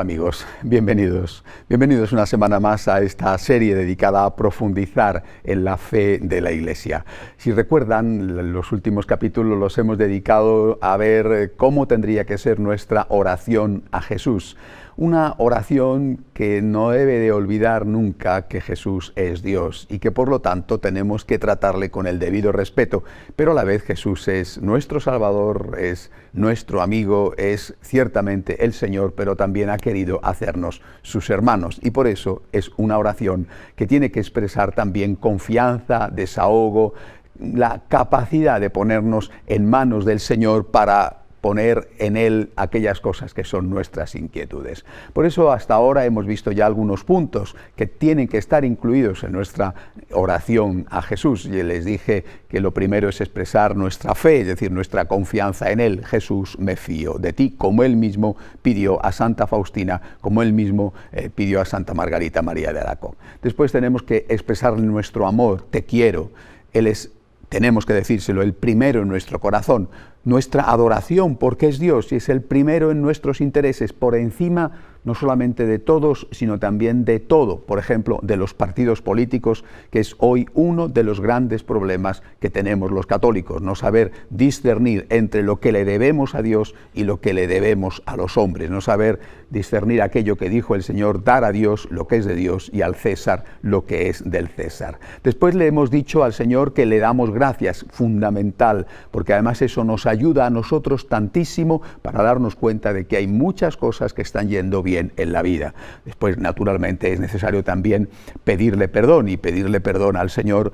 Hola amigos, bienvenidos. Bienvenidos una semana más a esta serie dedicada a profundizar en la fe de la Iglesia. Si recuerdan, los últimos capítulos los hemos dedicado a ver cómo tendría que ser nuestra oración a Jesús. Una oración que no debe de olvidar nunca que Jesús es Dios y que por lo tanto tenemos que tratarle con el debido respeto, pero a la vez Jesús es nuestro Salvador, es nuestro amigo, es ciertamente el Señor, pero también ha querido hacernos sus hermanos y por eso es una oración que tiene que expresar también confianza, desahogo, la capacidad de ponernos en manos del Señor para poner en Él aquellas cosas que son nuestras inquietudes. Por eso hasta ahora hemos visto ya algunos puntos que tienen que estar incluidos en nuestra oración a Jesús. Y les dije que lo primero es expresar nuestra fe, es decir, nuestra confianza en Él. Jesús, me fío de ti, como Él mismo pidió a Santa Faustina, como Él mismo pidió a Santa Margarita María de Alacoque. Después tenemos que expresarle nuestro amor, te quiero. Él es, tenemos que decírselo, el primero en nuestro corazón. Nuestra adoración, porque es Dios y es el primero en nuestros intereses, por encima no solamente de todos, sino también de todo. Por ejemplo, de los partidos políticos, que es hoy uno de los grandes problemas que tenemos los católicos, no saber discernir entre lo que le debemos a Dios y lo que le debemos a los hombres, no saber discernir aquello que dijo el Señor, dar a Dios lo que es de Dios y al César lo que es del César. Después le hemos dicho al Señor que le damos gracias, fundamental, porque además eso nos ayuda a nosotros tantísimo para darnos cuenta de que hay muchas cosas que están yendo bien en la vida. Después, naturalmente, es necesario también pedirle perdón, y pedirle perdón al Señor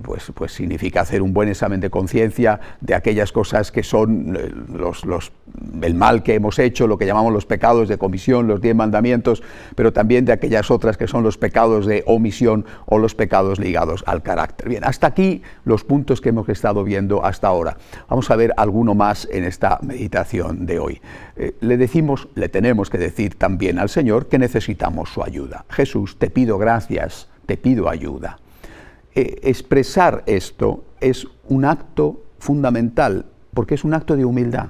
pues significa hacer un buen examen de conciencia de aquellas cosas que son el mal que hemos hecho, lo que llamamos los pecados de comisión, los 10 mandamientos, pero también de aquellas otras que son los pecados de omisión o los pecados ligados al carácter. Bien, hasta aquí los puntos que hemos estado viendo hasta ahora. Vamos a ver alguno más en esta meditación de hoy. Le tenemos que decir también al Señor que necesitamos su ayuda. Jesús, te pido gracias, te pido ayuda. Expresar esto es un acto fundamental, porque es un acto de humildad.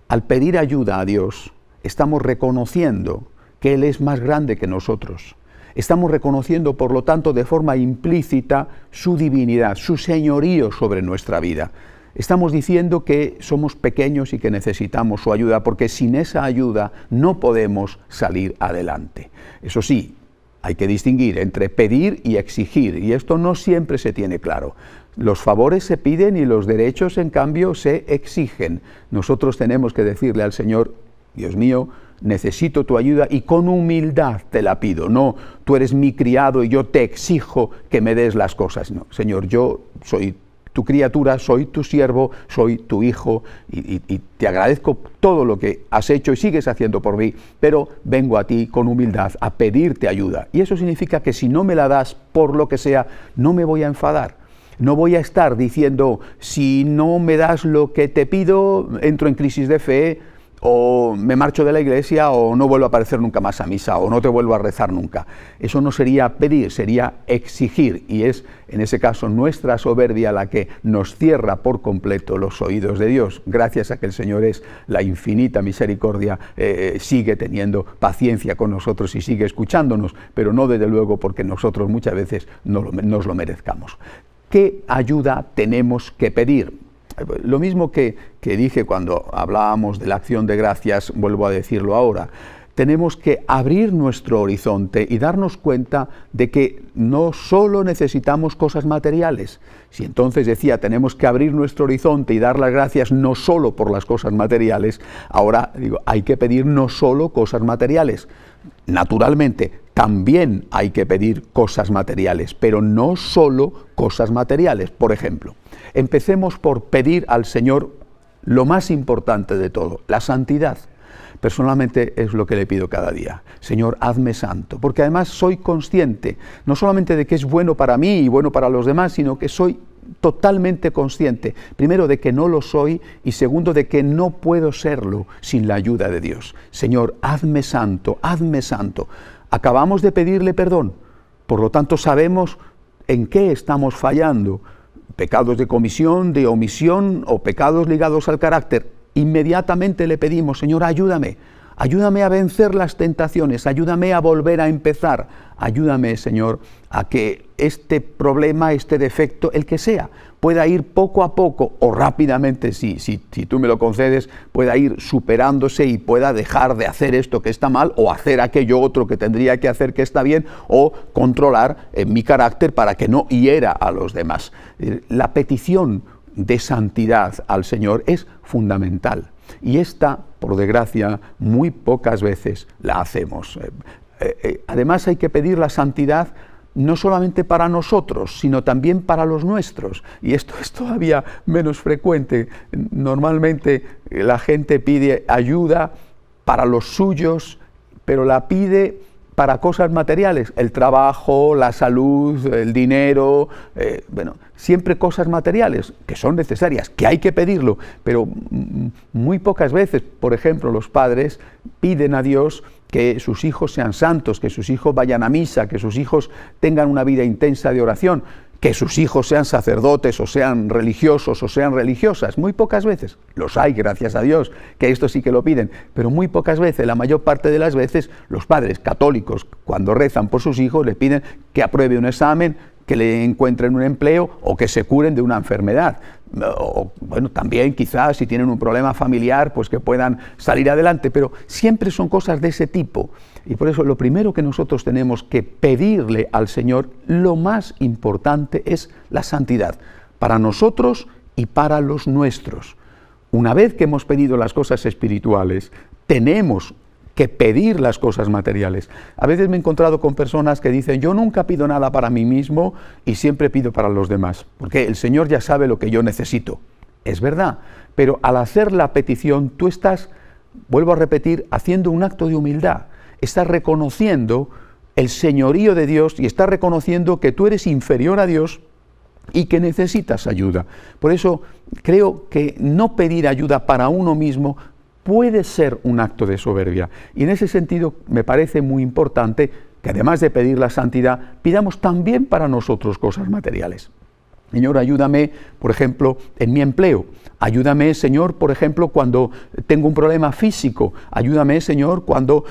Al pedir ayuda a Dios, estamos reconociendo que Él es más grande que nosotros. Estamos reconociendo, por lo tanto, de forma implícita su divinidad, su señorío sobre nuestra vida. Estamos diciendo que somos pequeños y que necesitamos su ayuda, porque sin esa ayuda no podemos salir adelante. Eso sí, hay que distinguir entre pedir y exigir, y esto no siempre se tiene claro. Los favores se piden y los derechos, en cambio, se exigen. Nosotros tenemos que decirle al Señor, Dios mío, necesito tu ayuda y con humildad te la pido. No, tú eres mi criado y yo te exijo que me des las cosas. No, Señor, yo soy tu criatura, soy tu siervo, soy tu hijo y te agradezco todo lo que has hecho y sigues haciendo por mí, pero vengo a ti con humildad a pedirte ayuda. Y eso significa que si no me la das por lo que sea, no me voy a enfadar. No voy a estar diciendo, si no me das lo que te pido, entro en crisis de fe, o me marcho de la iglesia, o no vuelvo a aparecer nunca más a misa, o no te vuelvo a rezar nunca. Eso no sería pedir, sería exigir, y es en ese caso nuestra soberbia la que nos cierra por completo los oídos de Dios. Gracias a que el Señor es la infinita misericordia, sigue teniendo paciencia con nosotros y sigue escuchándonos, pero no desde luego porque nosotros muchas veces nos lo merezcamos. ¿Qué ayuda tenemos que pedir? Lo mismo que dije cuando hablábamos de la acción de gracias, vuelvo a decirlo ahora. Tenemos que abrir nuestro horizonte y darnos cuenta de que no solo necesitamos cosas materiales. Si entonces decía, tenemos que abrir nuestro horizonte y dar las gracias no solo por las cosas materiales, ahora digo, hay que pedir no solo cosas materiales. Naturalmente, también hay que pedir cosas materiales, pero no solo cosas materiales. Por ejemplo, empecemos por pedir al Señor lo más importante de todo, la santidad. Personalmente es lo que le pido cada día. Señor, hazme santo, porque además soy consciente, no solamente de que es bueno para mí y bueno para los demás, sino que soy totalmente consciente, primero de que no lo soy y segundo de que no puedo serlo sin la ayuda de Dios. Señor, hazme santo, hazme santo. Acabamos de pedirle perdón, por lo tanto sabemos en qué estamos fallando, pecados de comisión, de omisión o pecados ligados al carácter. Inmediatamente le pedimos, Señor, ayúdame Ayúdame a vencer las tentaciones, ayúdame a volver a empezar. Ayúdame, Señor, a que este problema, este defecto, el que sea, pueda ir poco a poco o rápidamente, si tú me lo concedes, pueda ir superándose y pueda dejar de hacer esto que está mal o hacer aquello otro que tendría que hacer que está bien, o controlar mi carácter para que no hiera a los demás. La petición de santidad al Señor es fundamental y esta, por desgracia, muy pocas veces la hacemos. Además hay que pedir la santidad no solamente para nosotros, sino también para los nuestros. Y esto es todavía menos frecuente. Normalmente la gente pide ayuda para los suyos, pero la pide para cosas materiales, el trabajo, la salud, el dinero, siempre cosas materiales que son necesarias, que hay que pedirlo, pero muy pocas veces, por ejemplo, los padres piden a Dios que sus hijos sean santos, que sus hijos vayan a misa, que sus hijos tengan una vida intensa de oración, que sus hijos sean sacerdotes o sean religiosos o sean religiosas. Muy pocas veces, los hay, gracias a Dios, que esto sí que lo piden, pero muy pocas veces, la mayor parte de las veces, los padres católicos, cuando rezan por sus hijos, les piden que apruebe un examen, que le encuentren un empleo o que se curen de una enfermedad. O, también quizás si tienen un problema familiar, pues que puedan salir adelante, pero siempre son cosas de ese tipo. Y por eso lo primero que nosotros tenemos que pedirle al Señor, lo más importante es la santidad, para nosotros y para los nuestros. Una vez que hemos pedido las cosas espirituales, tenemos que pedir las cosas materiales. A veces me he encontrado con personas que dicen, yo nunca pido nada para mí mismo y siempre pido para los demás, porque el Señor ya sabe lo que yo necesito. Es verdad, pero al hacer la petición tú estás, vuelvo a repetir, haciendo un acto de humildad. Estás reconociendo el señorío de Dios y estás reconociendo que tú eres inferior a Dios y que necesitas ayuda. Por eso creo que no pedir ayuda para uno mismo puede ser un acto de soberbia. Y en ese sentido me parece muy importante que además de pedir la santidad, pidamos también para nosotros cosas materiales. Señor, ayúdame, por ejemplo, en mi empleo. Ayúdame, Señor, por ejemplo, cuando tengo un problema físico. Ayúdame, Señor, cuando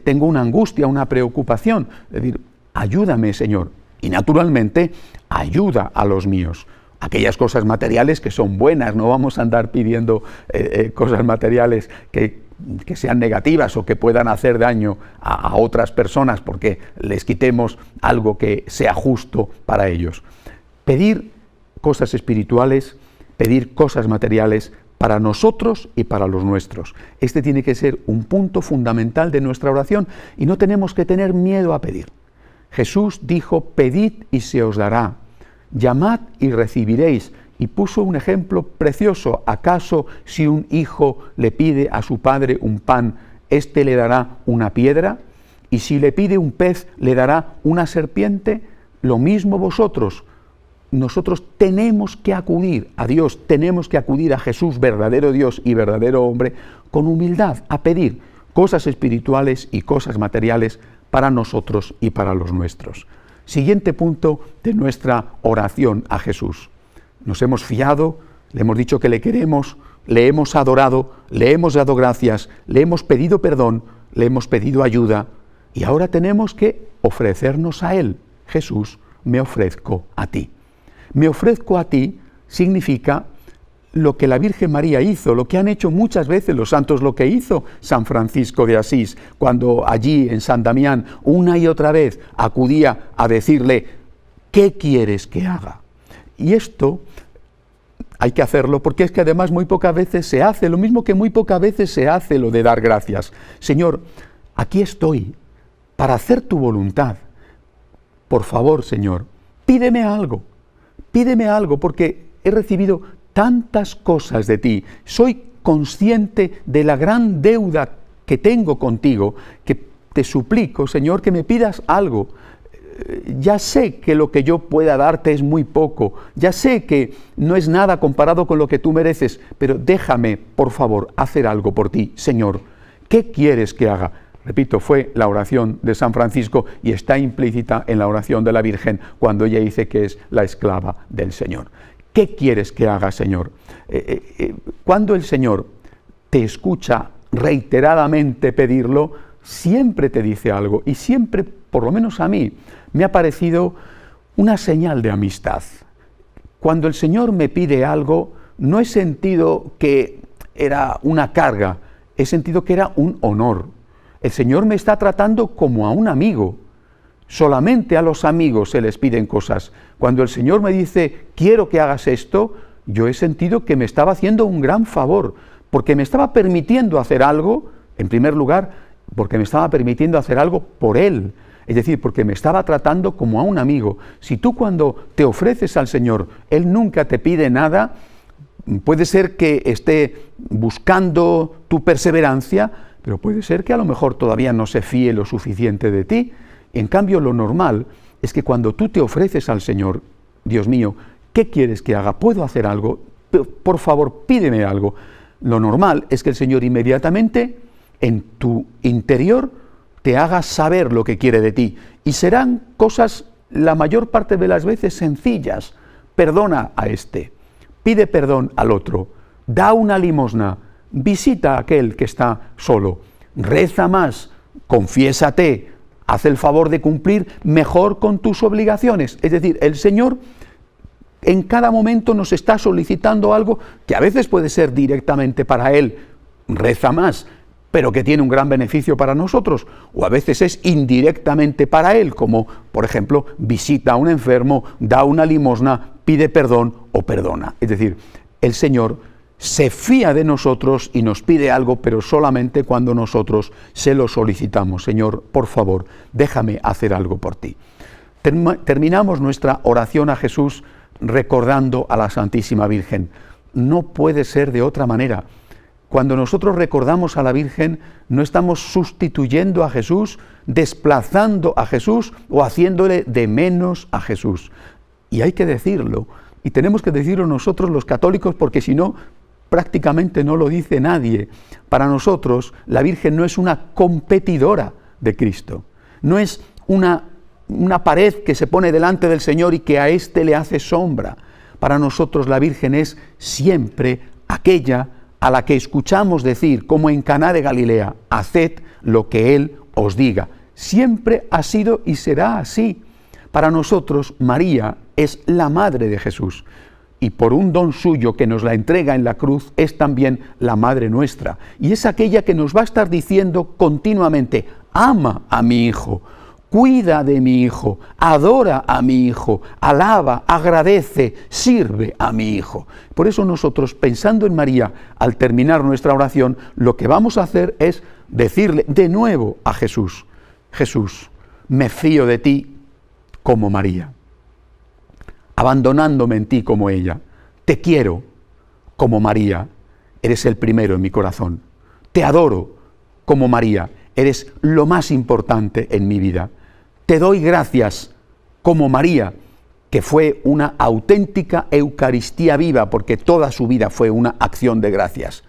tengo una angustia, una preocupación. Es decir, ayúdame, Señor. Y naturalmente, ayuda a los míos. Aquellas cosas materiales que son buenas, no vamos a andar pidiendo cosas materiales que sean negativas o que puedan hacer daño a otras personas porque les quitemos algo que sea justo para ellos. Pedir cosas espirituales, pedir cosas materiales para nosotros y para los nuestros. Este tiene que ser un punto fundamental de nuestra oración y no tenemos que tener miedo a pedir. Jesús dijo, pedid y se os dará. Llamad y recibiréis, y puso un ejemplo precioso. ¿Acaso si un hijo le pide a su padre un pan, éste le dará una piedra? ¿Y si le pide un pez, le dará una serpiente? Lo mismo vosotros. Nosotros tenemos que acudir a Dios, tenemos que acudir a Jesús, verdadero Dios y verdadero hombre, con humildad, a pedir cosas espirituales y cosas materiales para nosotros y para los nuestros. Siguiente punto de nuestra oración a Jesús. Nos hemos fiado, le hemos dicho que le queremos, le hemos adorado, le hemos dado gracias, le hemos pedido perdón, le hemos pedido ayuda y ahora tenemos que ofrecernos a Él. Jesús, me ofrezco a ti. Me ofrezco a ti significa lo que la Virgen María hizo, lo que han hecho muchas veces los santos, lo que hizo San Francisco de Asís, cuando allí en San Damián una y otra vez acudía a decirle, ¿qué quieres que haga? Y esto hay que hacerlo porque es que además muy pocas veces se hace, lo mismo que muy pocas veces se hace lo de dar gracias. Señor, aquí estoy para hacer tu voluntad. Por favor, Señor, pídeme algo porque he recibido tantas cosas de ti, soy consciente de la gran deuda que tengo contigo, que te suplico, Señor, que me pidas algo. Ya sé que lo que yo pueda darte es muy poco, ya sé que no es nada comparado con lo que tú mereces, pero déjame, por favor, hacer algo por ti, Señor. ¿Qué quieres que haga? Repito, fue la oración de San Francisco y está implícita en la oración de la Virgen cuando ella dice que es la esclava del Señor. ¿Qué quieres que haga, Señor? Cuando el Señor te escucha reiteradamente pedirlo, siempre te dice algo y siempre, por lo menos a mí, me ha parecido una señal de amistad. Cuando el Señor me pide algo, no he sentido que era una carga, he sentido que era un honor. El Señor me está tratando como a un amigo. Solamente a los amigos se les piden cosas. Cuando el Señor me dice, quiero que hagas esto, yo he sentido que me estaba haciendo un gran favor, porque me estaba permitiendo hacer algo, en primer lugar, porque me estaba permitiendo hacer algo por Él. Es decir, porque me estaba tratando como a un amigo. Si tú cuando te ofreces al Señor, Él nunca te pide nada, puede ser que esté buscando tu perseverancia, pero puede ser que a lo mejor todavía no se fíe lo suficiente de ti. En cambio, lo normal es que cuando tú te ofreces al Señor, Dios mío, ¿qué quieres que haga? ¿Puedo hacer algo? Por favor, pídeme algo. Lo normal es que el Señor inmediatamente en tu interior te haga saber lo que quiere de ti. Y serán cosas, la mayor parte de las veces, sencillas. Perdona a este, pide perdón al otro, da una limosna, visita a aquel que está solo, reza más, confiésate, haz el favor de cumplir mejor con tus obligaciones. Es decir, el Señor en cada momento nos está solicitando algo que a veces puede ser directamente para Él, reza más, pero que tiene un gran beneficio para nosotros, o a veces es indirectamente para Él, como por ejemplo, visita a un enfermo, da una limosna, pide perdón o perdona. Es decir, el Señor se fía de nosotros y nos pide algo, pero solamente cuando nosotros se lo solicitamos. Señor, por favor, déjame hacer algo por ti. Terminamos nuestra oración a Jesús recordando a la Santísima Virgen. No puede ser de otra manera. Cuando nosotros recordamos a la Virgen, no estamos sustituyendo a Jesús, desplazando a Jesús o haciéndole de menos a Jesús. Y hay que decirlo, y tenemos que decirlo nosotros los católicos, porque si no, prácticamente no lo dice nadie. Para nosotros, la Virgen no es una competidora de Cristo, no es una pared que se pone delante del Señor y que a éste le hace sombra. Para nosotros la Virgen es siempre aquella a la que escuchamos decir, como en Caná de Galilea, haced lo que Él os diga. Siempre ha sido y será así. Para nosotros, María es la madre de Jesús, y por un don suyo que nos la entrega en la cruz, es también la madre nuestra, y es aquella que nos va a estar diciendo continuamente, ama a mi hijo, cuida de mi hijo, adora a mi hijo, alaba, agradece, sirve a mi hijo. Por eso nosotros, pensando en María, al terminar nuestra oración, lo que vamos a hacer es decirle de nuevo a Jesús, Jesús, me fío de ti como María, abandonándome en ti como ella. Te quiero como María, eres el primero en mi corazón. Te adoro como María, eres lo más importante en mi vida. Te doy gracias como María, que fue una auténtica Eucaristía viva, porque toda su vida fue una acción de gracias.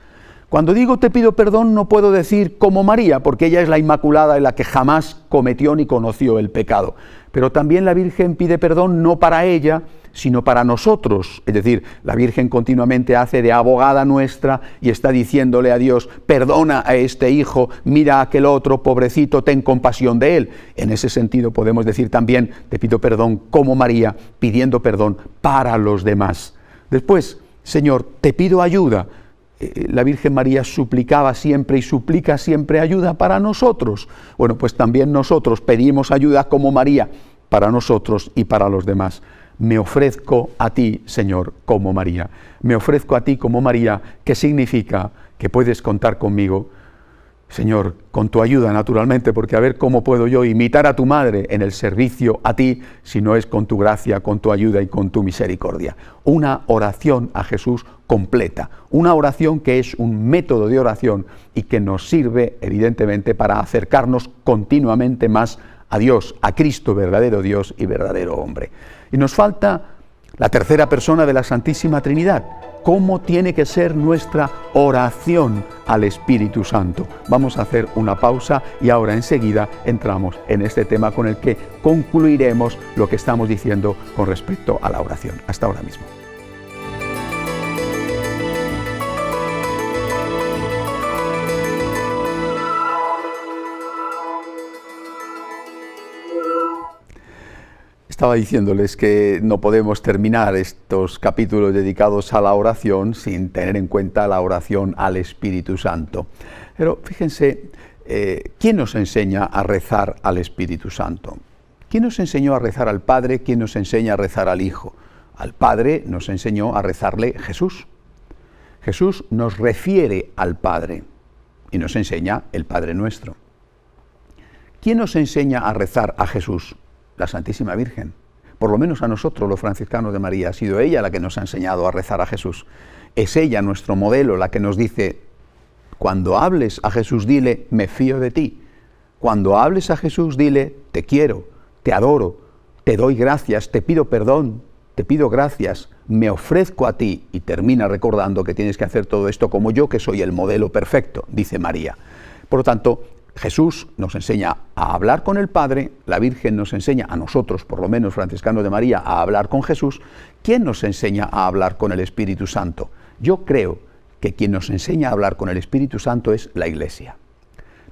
Cuando digo te pido perdón, no puedo decir como María, porque ella es la Inmaculada en la que jamás cometió ni conoció el pecado. Pero también la Virgen pide perdón no para ella, sino para nosotros. Es decir, la Virgen continuamente hace de abogada nuestra y está diciéndole a Dios, perdona a este hijo, mira a aquel otro, pobrecito, ten compasión de él. En ese sentido podemos decir también, te pido perdón como María, pidiendo perdón para los demás. Después, Señor, te pido ayuda. La Virgen María suplicaba siempre y suplica siempre ayuda para nosotros. Bueno, pues también nosotros pedimos ayuda como María para nosotros y para los demás. Me ofrezco a ti, Señor, como María. Me ofrezco a ti como María, que significa que puedes contar conmigo, Señor, con tu ayuda naturalmente, porque a ver cómo puedo yo imitar a tu madre en el servicio a ti, si no es con tu gracia, con tu ayuda y con tu misericordia. Una oración a Jesús completa, una oración que es un método de oración y que nos sirve evidentemente para acercarnos continuamente más a Dios, a Cristo, verdadero Dios y verdadero hombre. Y nos falta la tercera persona de la Santísima Trinidad. ¿Cómo tiene que ser nuestra oración al Espíritu Santo? Vamos a hacer una pausa y ahora enseguida entramos en este tema con el que concluiremos lo que estamos diciendo con respecto a la oración. Hasta ahora mismo. Estaba diciéndoles que no podemos terminar estos capítulos dedicados a la oración sin tener en cuenta la oración al Espíritu Santo. Pero fíjense, ¿quién nos enseña a rezar al Espíritu Santo? ¿Quién nos enseñó a rezar al Padre? ¿Quién nos enseña a rezar al Hijo? Al Padre nos enseñó a rezarle Jesús. Jesús nos refiere al Padre y nos enseña el Padre Nuestro. ¿Quién nos enseña a rezar a Jesús? La Santísima Virgen. Por lo menos a nosotros, los franciscanos de María, ha sido ella la que nos ha enseñado a rezar a Jesús. Es ella, nuestro modelo, la que nos dice: cuando hables a Jesús, dile, me fío de ti. Cuando hables a Jesús, dile, te quiero, te adoro, te doy gracias, te pido perdón, te pido gracias, me ofrezco a ti. Y termina recordando que tienes que hacer todo esto como yo, que soy el modelo perfecto, dice María. Por lo tanto, Jesús nos enseña a hablar con el Padre, la Virgen nos enseña a nosotros, por lo menos franciscanos de María, a hablar con Jesús. ¿Quién nos enseña a hablar con el Espíritu Santo? Yo creo que quien nos enseña a hablar con el Espíritu Santo es la Iglesia.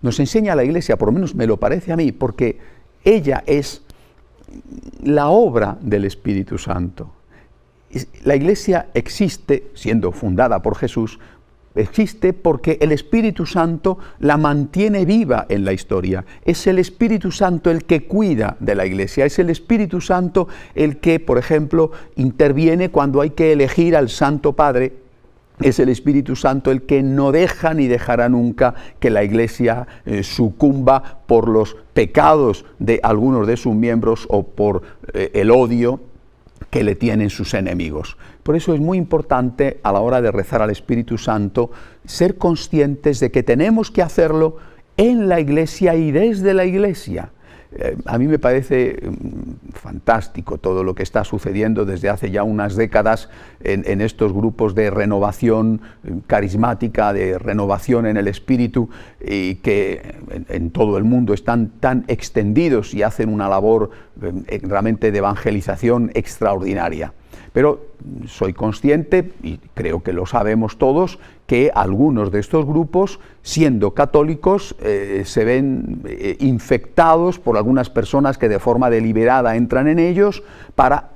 Nos enseña a la Iglesia, por lo menos me lo parece a mí, porque ella es la obra del Espíritu Santo. La Iglesia existe, siendo fundada por Jesús, existe porque el Espíritu Santo la mantiene viva en la historia. Es el Espíritu Santo el que cuida de la Iglesia. Es el Espíritu Santo el que, por ejemplo, interviene cuando hay que elegir al Santo Padre. Es el Espíritu Santo el que no deja ni dejará nunca que la Iglesia sucumba por los pecados de algunos de sus miembros o por el odio que le tienen sus enemigos. Por eso es muy importante a la hora de rezar al Espíritu Santo ser conscientes de que tenemos que hacerlo en la Iglesia y desde la Iglesia. A mí me parece fantástico todo lo que está sucediendo desde hace ya unas décadas en estos grupos de renovación carismática, de renovación en el espíritu, y que en todo el mundo están tan extendidos y hacen una labor realmente de evangelización extraordinaria. Pero soy consciente, y creo que lo sabemos todos, que algunos de estos grupos, siendo católicos, se ven infectados por algunas personas que de forma deliberada entran en ellos para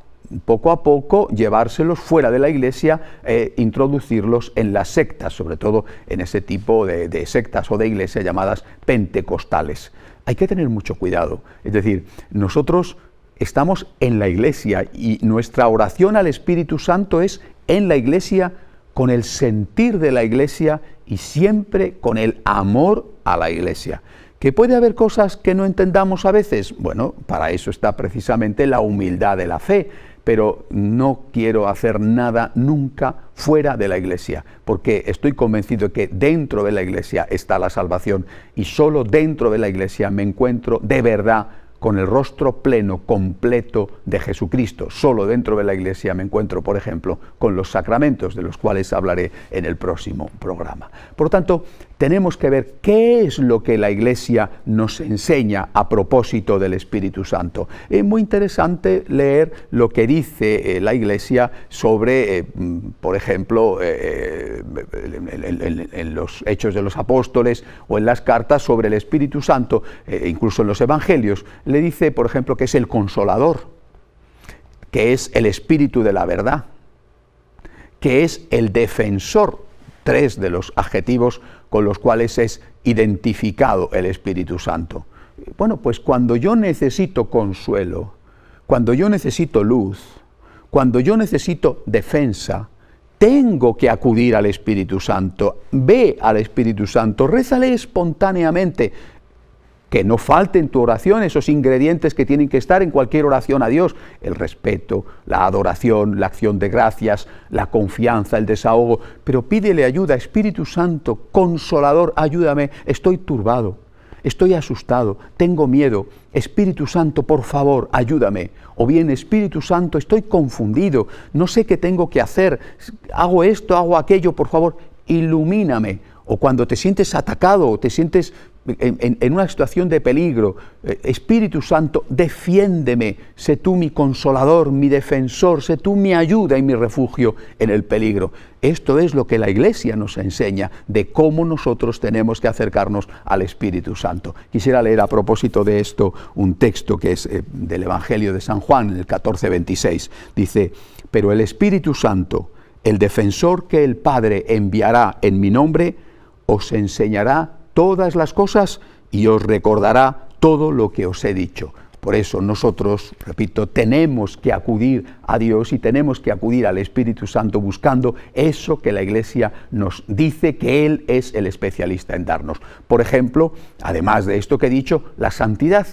poco a poco llevárselos fuera de la Iglesia e introducirlos en las sectas, sobre todo en ese tipo de sectas o de iglesias llamadas pentecostales. Hay que tener mucho cuidado, es decir, nosotros estamos en la Iglesia y nuestra oración al Espíritu Santo es en la Iglesia, con el sentir de la Iglesia y siempre con el amor a la Iglesia. ¿Que puede haber cosas que no entendamos a veces? Bueno, para eso está precisamente la humildad de la fe, pero no quiero hacer nada nunca fuera de la Iglesia, porque estoy convencido de que dentro de la Iglesia está la salvación y solo dentro de la Iglesia me encuentro de verdad con el rostro pleno, completo de Jesucristo. Solo dentro de la Iglesia me encuentro, por ejemplo, con los sacramentos, de los cuales hablaré en el próximo programa. Por lo tanto, tenemos que ver qué es lo que la Iglesia nos enseña a propósito del Espíritu Santo. Es muy interesante leer lo que dice la Iglesia sobre, por ejemplo, en los Hechos de los Apóstoles o en las cartas sobre el Espíritu Santo, incluso en los Evangelios. Le dice, por ejemplo, que es el Consolador, que es el Espíritu de la verdad, que es el Defensor, tres de los adjetivos con los cuales es identificado el Espíritu Santo. Bueno, pues cuando yo necesito consuelo, cuando yo necesito luz, cuando yo necesito defensa, tengo que acudir al Espíritu Santo. Ve al Espíritu Santo, rézale espontáneamente. Que no falten en tu oración esos ingredientes que tienen que estar en cualquier oración a Dios: el respeto, la adoración, la acción de gracias, la confianza, el desahogo. Pero pídele ayuda: Espíritu Santo, Consolador, ayúdame, estoy turbado, estoy asustado, tengo miedo. Espíritu Santo, por favor, ayúdame. O bien, Espíritu Santo, estoy confundido, no sé qué tengo que hacer, hago esto, hago aquello, por favor, ilumíname. O cuando te sientes atacado o te sientes en una situación de peligro. Espíritu Santo, defiéndeme, sé tú mi consolador, mi defensor, sé tú mi ayuda y mi refugio en el peligro. Esto es lo que la Iglesia nos enseña de cómo nosotros tenemos que acercarnos al Espíritu Santo. Quisiera leer a propósito de esto un texto que es del Evangelio de San Juan, en el 14:26. Dice: pero el Espíritu Santo, el defensor que el Padre enviará en mi nombre, os enseñará todas las cosas y os recordará todo lo que os he dicho. Por eso nosotros, repito, tenemos que acudir a Dios y tenemos que acudir al Espíritu Santo buscando eso que la Iglesia nos dice que Él es el especialista en darnos. Por ejemplo, además de esto que he dicho, la santidad.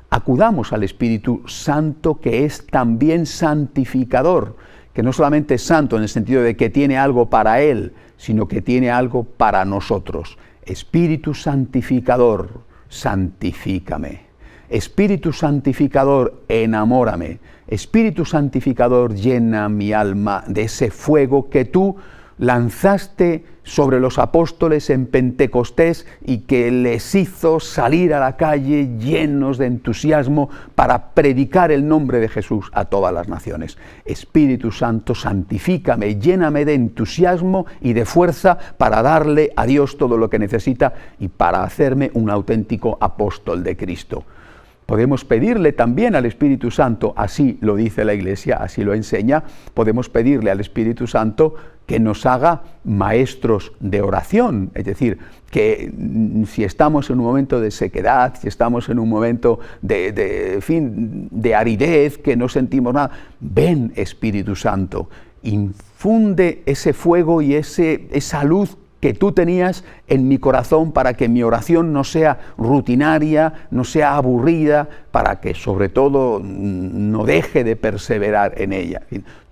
Acudamos al Espíritu Santo, que es también santificador, que no solamente es santo en el sentido de que tiene algo para Él, sino que tiene algo para nosotros. Espíritu santificador, santifícame. Espíritu santificador, enamórame. Espíritu santificador, llena mi alma de ese fuego que tú lanzaste sobre los apóstoles en Pentecostés y que les hizo salir a la calle llenos de entusiasmo para predicar el nombre de Jesús a todas las naciones. Espíritu Santo, santifícame, lléname de entusiasmo y de fuerza para darle a Dios todo lo que necesita y para hacerme un auténtico apóstol de Cristo. Podemos pedirle también al Espíritu Santo, así lo dice la Iglesia, así lo enseña, podemos pedirle al Espíritu Santo que nos haga maestros de oración, es decir, que si estamos en un momento de sequedad, si estamos en un momento de aridez, que no sentimos nada, ven Espíritu Santo, infunde ese fuego y esa luz que tú tenías en mi corazón para que mi oración no sea rutinaria, no sea aburrida, para que sobre todo no deje de perseverar en ella.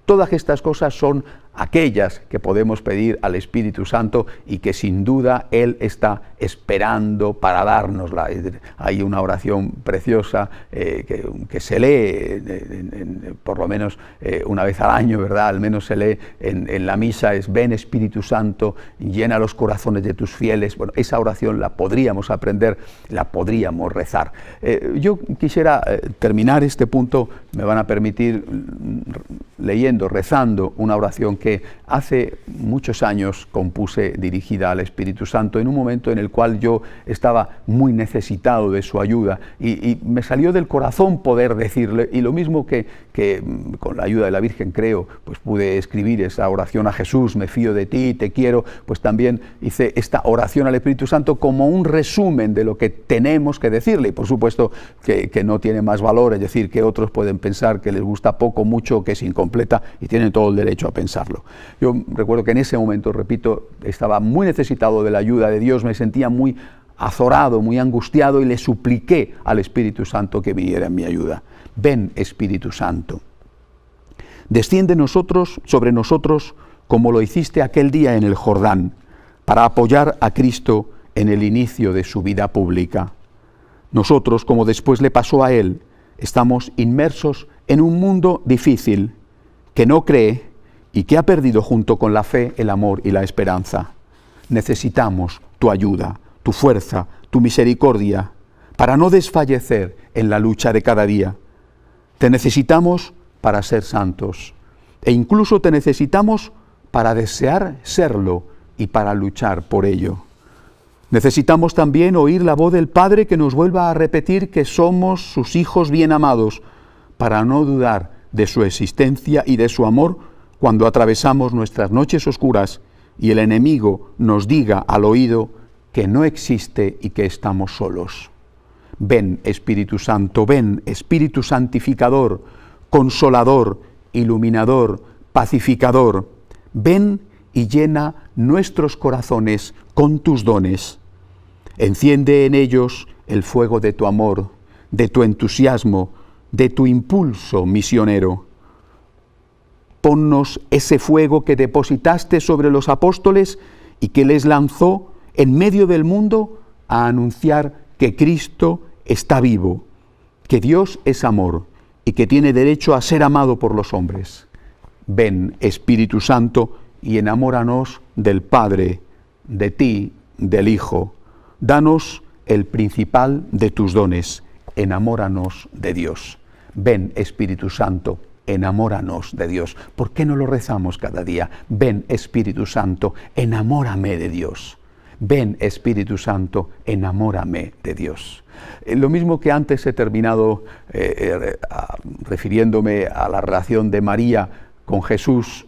Todas estas cosas son aquellas que podemos pedir al Espíritu Santo y que sin duda Él está esperando para dárnosla. Hay una oración preciosa que se lee por lo menos una vez al año, ¿verdad? Al menos se lee en la misa, es: ven Espíritu Santo, llena los corazones de tus fieles. Bueno, esa oración la podríamos aprender, la podríamos rezar. Yo quisiera terminar este punto, me van a permitir, rezando una oración que hace muchos años compuse dirigida al Espíritu Santo en un momento en el cual yo estaba muy necesitado de su ayuda y me salió del corazón poder decirle, y lo mismo que con la ayuda de la Virgen, creo, pues pude escribir esa oración a Jesús: me fío de ti, te quiero. Pues también hice esta oración al Espíritu Santo como un resumen de lo que tenemos que decirle, y por supuesto que no tiene más valor, es decir, que otros pueden pensar que les gusta poco, mucho, que es incompleta, y tienen todo el derecho a pensarlo. Yo recuerdo que en ese momento, repito, estaba muy necesitado de la ayuda de Dios, me sentía muy azorado, muy angustiado, y le supliqué al Espíritu Santo que viniera en mi ayuda. Ven, Espíritu Santo, desciende sobre nosotros como lo hiciste aquel día en el Jordán, para apoyar a Cristo en el inicio de su vida pública. Nosotros, como después le pasó a Él, estamos inmersos en un mundo difícil, que no cree y que ha perdido junto con la fe, el amor y la esperanza. Necesitamos tu ayuda, tu fuerza, tu misericordia, para no desfallecer en la lucha de cada día. Te necesitamos para ser santos, e incluso te necesitamos para desear serlo y para luchar por ello. Necesitamos también oír la voz del Padre que nos vuelva a repetir que somos sus hijos bien amados, para no dudar de su existencia y de su amor cuando atravesamos nuestras noches oscuras y el enemigo nos diga al oído que no existe y que estamos solos. Ven, Espíritu Santo, ven, Espíritu santificador, consolador, iluminador, pacificador. Ven y llena nuestros corazones con tus dones. Enciende en ellos el fuego de tu amor, de tu entusiasmo, de tu impulso misionero. Ponnos ese fuego que depositaste sobre los apóstoles y que les lanzó en medio del mundo a anunciar que Cristo está vivo, que Dios es amor y que tiene derecho a ser amado por los hombres. Ven, Espíritu Santo, y enamóranos del Padre, de ti, del Hijo. Danos el principal de tus dones, enamóranos de Dios. Ven, Espíritu Santo, enamóranos de Dios. ¿Por qué no lo rezamos cada día? Ven, Espíritu Santo, enamórame de Dios. Ven, Espíritu Santo, enamórame de Dios. Lo mismo que antes he terminado refiriéndome a la relación de María con Jesús,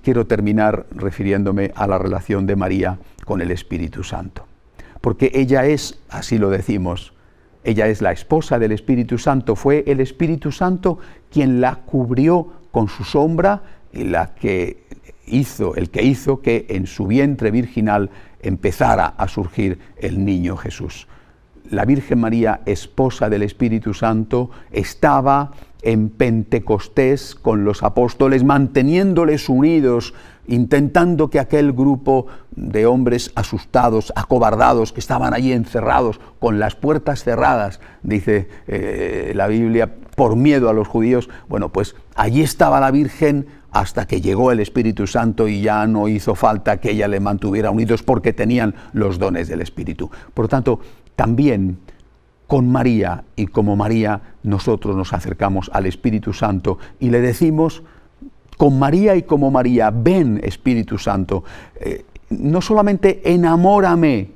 quiero terminar refiriéndome a la relación de María con el Espíritu Santo. Porque ella es, así lo decimos, ella es la esposa del Espíritu Santo. Fue el Espíritu Santo quien la cubrió con su sombra y el que hizo que en su vientre virginal empezara a surgir el niño Jesús. La Virgen María, esposa del Espíritu Santo, estaba en Pentecostés con los apóstoles, manteniéndoles unidos, intentando que aquel grupo de hombres asustados, acobardados, que estaban allí encerrados, con las puertas cerradas, dice la Biblia, por miedo a los judíos, bueno, pues allí estaba la Virgen hasta que llegó el Espíritu Santo y ya no hizo falta que ella le mantuviera unidos porque tenían los dones del Espíritu. Por lo tanto, también con María y como María nosotros nos acercamos al Espíritu Santo y le decimos, con María y como María, ven Espíritu Santo, no solamente enamórame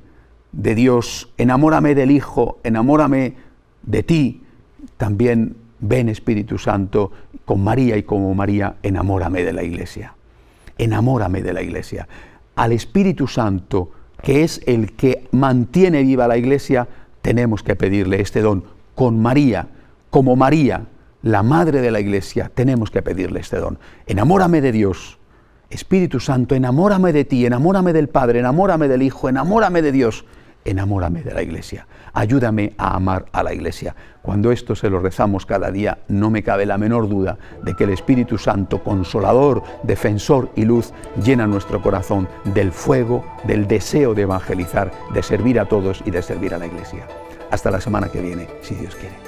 de Dios, enamórame del Hijo, enamórame de ti, también ven Espíritu Santo, con María y como María, enamórame de la Iglesia. Enamórame de la Iglesia. Al Espíritu Santo, que es el que mantiene viva la Iglesia, tenemos que pedirle este don. Con María, como María, la Madre de la Iglesia, tenemos que pedirle este don. Enamórame de Dios. Espíritu Santo, enamórame de ti, enamórame del Padre, enamórame del Hijo, enamórame de Dios, enamórame de la Iglesia. Ayúdame a amar a la Iglesia. Cuando esto se lo rezamos cada día, no me cabe la menor duda de que el Espíritu Santo, consolador, defensor y luz, llena nuestro corazón del fuego, del deseo de evangelizar, de servir a todos y de servir a la Iglesia. Hasta la semana que viene, si Dios quiere.